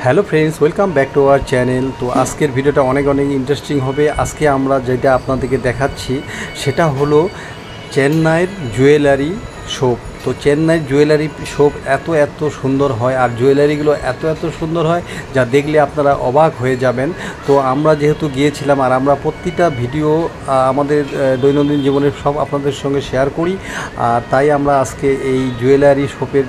Hello friends, welcome back to our channel. তো আজকের ভিডিওটা অনেক ইন্টারেস্টিং হবে। আজকে আমরা যেটা আপনাদেরকে দেখাচ্ছি সেটা হলো চেন্নাইয়ের জুয়েলারি শপ। তো চেন্নাইয়ের জুয়েলারি শপ এত সুন্দর হয়, আর জুয়েলারিগুলো এত সুন্দর হয় যা দেখলে আপনারা অবাক হয়ে যাবেন। তো আমরা যেহেতু গিয়েছিলাম, আর আমরা প্রতিটা ভিডিও আমাদের দৈনন্দিন জীবনের সব আপনাদের সঙ্গে শেয়ার করি, আর তাই আমরা আজকে এই জুয়েলারি শপের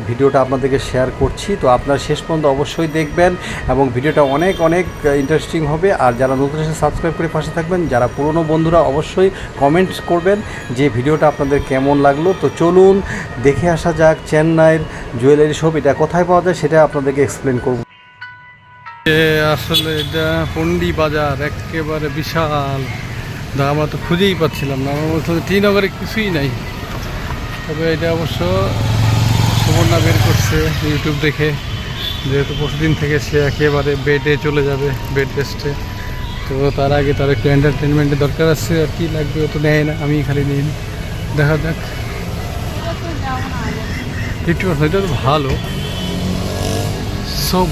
ভিডিওটা আপনাদেরকে শেয়ার করছি। তো আপনারা শেষ পর্যন্ত অবশ্যই দেখবেন এবং ভিডিওটা অনেক ইন্টারেস্টিং হবে। আর যারা নতুন এসে সাবস্ক্রাইব করে পাশে থাকবেন, যারা পুরনো বন্ধুরা অবশ্যই কমেন্টস করবেন যে ভিডিওটা আপনাদের কেমন লাগলো। তো চলুন দেখে আসা যাক চেন্নাইয়ের জুয়েলারি শপ। এটা কোথায় পাওয়া যায় সেটা আপনাদেরকে এক্সপ্লেন করব। আসলে এটা পন্ডি বাজার, একেবারে বিশাল। আমরা তো খুঁজেই পাচ্ছিলাম না, আমার মতো টিনগরে কিছুই নাই। তবে এটা অবশ্য সুবর্ণা বের করছে ইউটিউব দেখে, যেহেতু প্রতিদিন থেকে সে একেবারে বেডে চলে যাবে, বেড রেস্টে। তো তার আগে তার একটু এন্টারটেনমেন্টের দরকার আছে, আর কি লাগবে ও তো নেয় না, আমি খালি নিই। দেখা যাক 50%, এটা তো ভালো। সব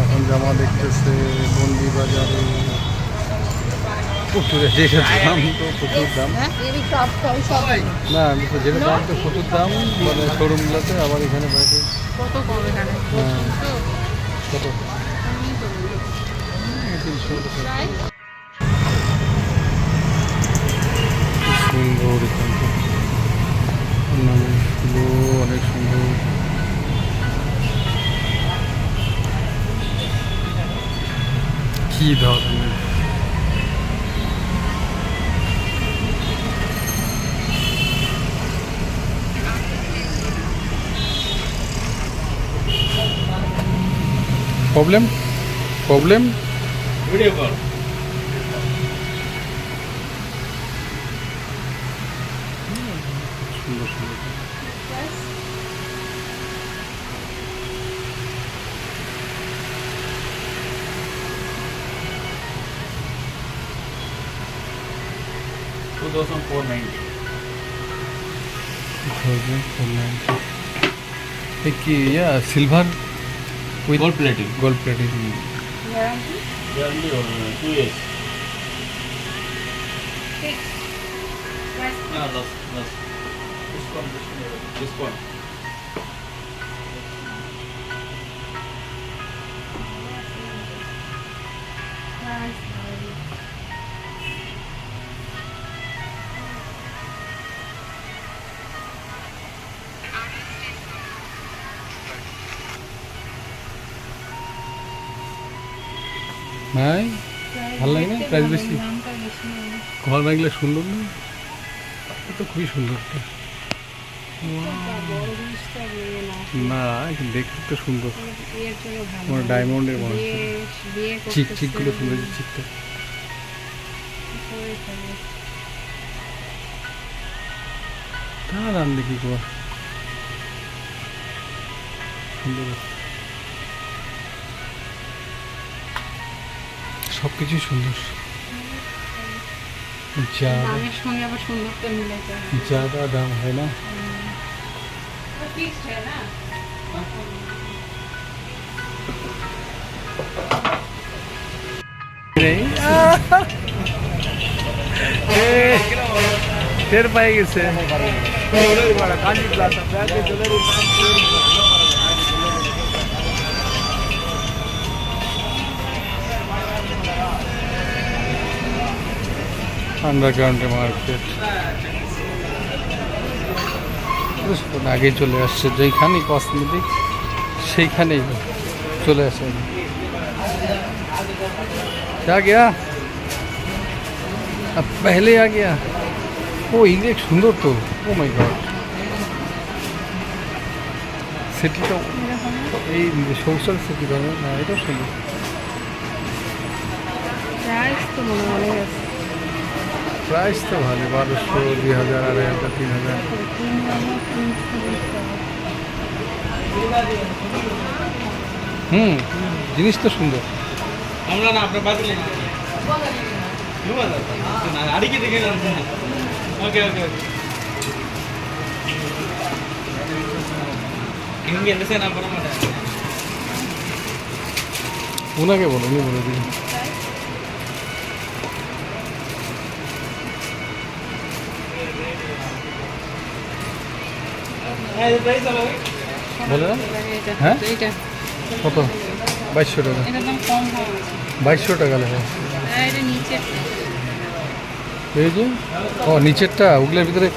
এখন জামা দেখতেছে বন্দি বাজারে। প্রচুর দাম, তো প্রচুর দাম না, যেটা দাম তো প্রচুর দাম, মানে শোরুমগুলোতে। আবার এখানে বাইরে কত কম, এখানে কত 300 সুন্দর। এখানগুলো অনেক সুন্দর। কি ধরনের প্রবলেম ভিডিও কল। সুন্দর কি silver with gold plating. Guarantee or 2 years. Fixed. No, lost. This one. নাই ভালো লাগে না, প্রাইস বেশি। ঘর বাড়িগুলো সুন্দর না, তো খুবই সুন্দর। না দেখতে তো সুন্দর, তোমার ডায়মন্ডের মনে চিকগুলো সুন্দর, চিকটা তার আনলে কি কর সুন্দর। সব কিছুই সুন্দর, ज़्यादा दाम है ना। টের পাই গেছে। আন্ডারগ্রাউন্ডে মার্কেট আগেই চলে আসছে, যেইখানেই কসমেটিক সেইখানেই চলে আসে। आ गया, अब पहले आ गया। ও ইন্ডিয়া সুন্দর তো, ও মাই গড। সিটিটা এই সোশ্যাল সিটি ধরনের না, এটাও সুন্দর। প্রাইস তো ভালো, 1200, 2000, 2500, 3000। জিনিস তো সুন্দর। আমরা না আপনার বাজে ওকে ওনাকে বলো, উনি বলে দিন। বলে না? হ্যাঁ কত? 2200 টাকা। 2200 টাকা লেখা। এই যে ও নিচেরটা, ওগুলোর ভিতরে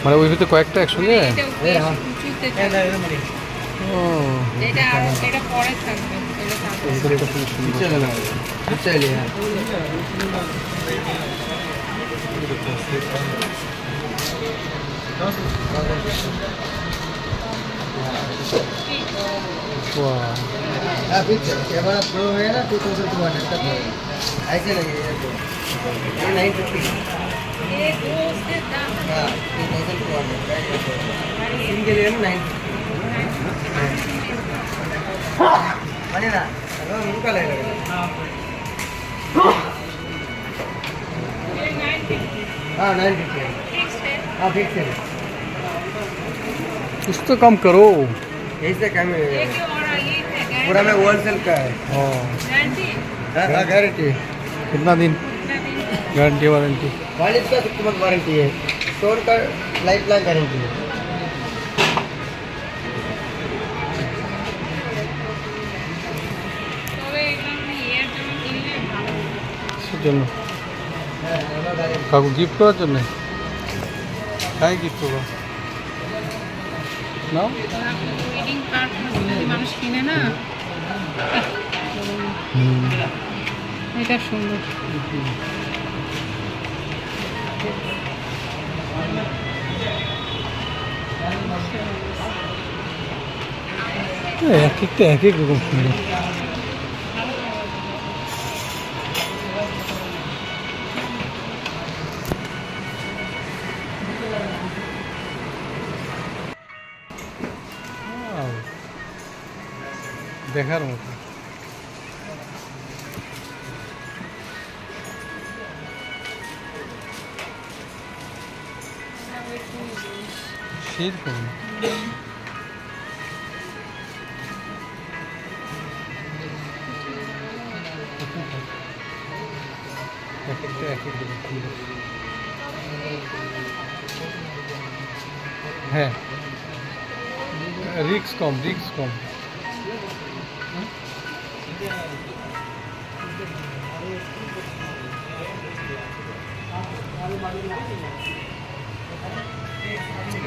মানে ওই ভিতরে কয়েকটা একসঙ্গে। ও कैमरा प्रो है ना 2200 तक है ऐसे लगेगा तो ये 950 हाँ 2200 इनके लिए 950 बने ना उनका लगेगा हाँ 950 हाँ फिक्स है कुछ तो कम करो। ऐसे कम है पूरा में होलसेल का है। हाँ गारंटी। कितना दिन गारंटी वारंटी? वालिद का तो वारंटी है, स्टोर का लाइफ लॉन्ग गारंटी है। জন্য কাকু গিফট করার জন্য? তাই গিফট করবো না? মানুষ কিনে না, এটা সুন্দর। এক একটা এক এক রকম সুন্দর। দেখার মতো। সেরকম হ্যাঁ রিস্ক কম, রিস্ক কম।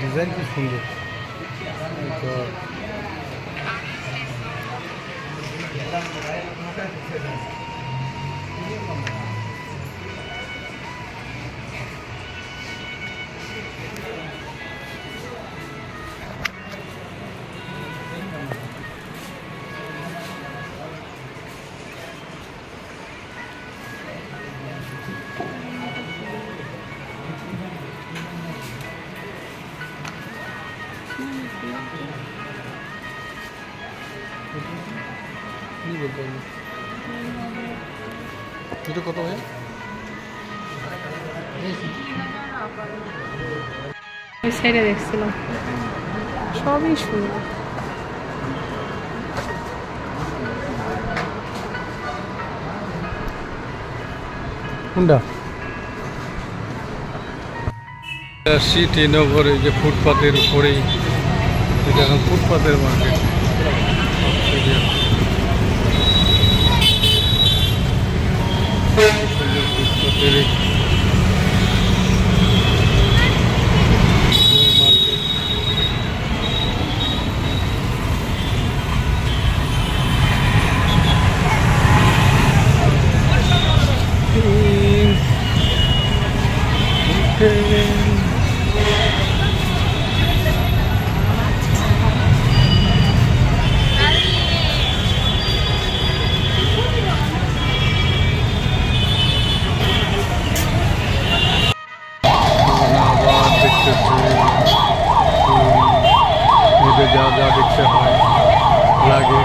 ডিজাইন কি সুন্দর। এটা কত হয়? ওই সাইডে দেখছিলাম, সবই সুন্দর। কোনটা? সিটি নগরে যে ফুটপাতের উপরেই, এটা এখন ফুটপাতের মার্কেট। ফুটপাতের যা যা দেখতে হয় লাগে।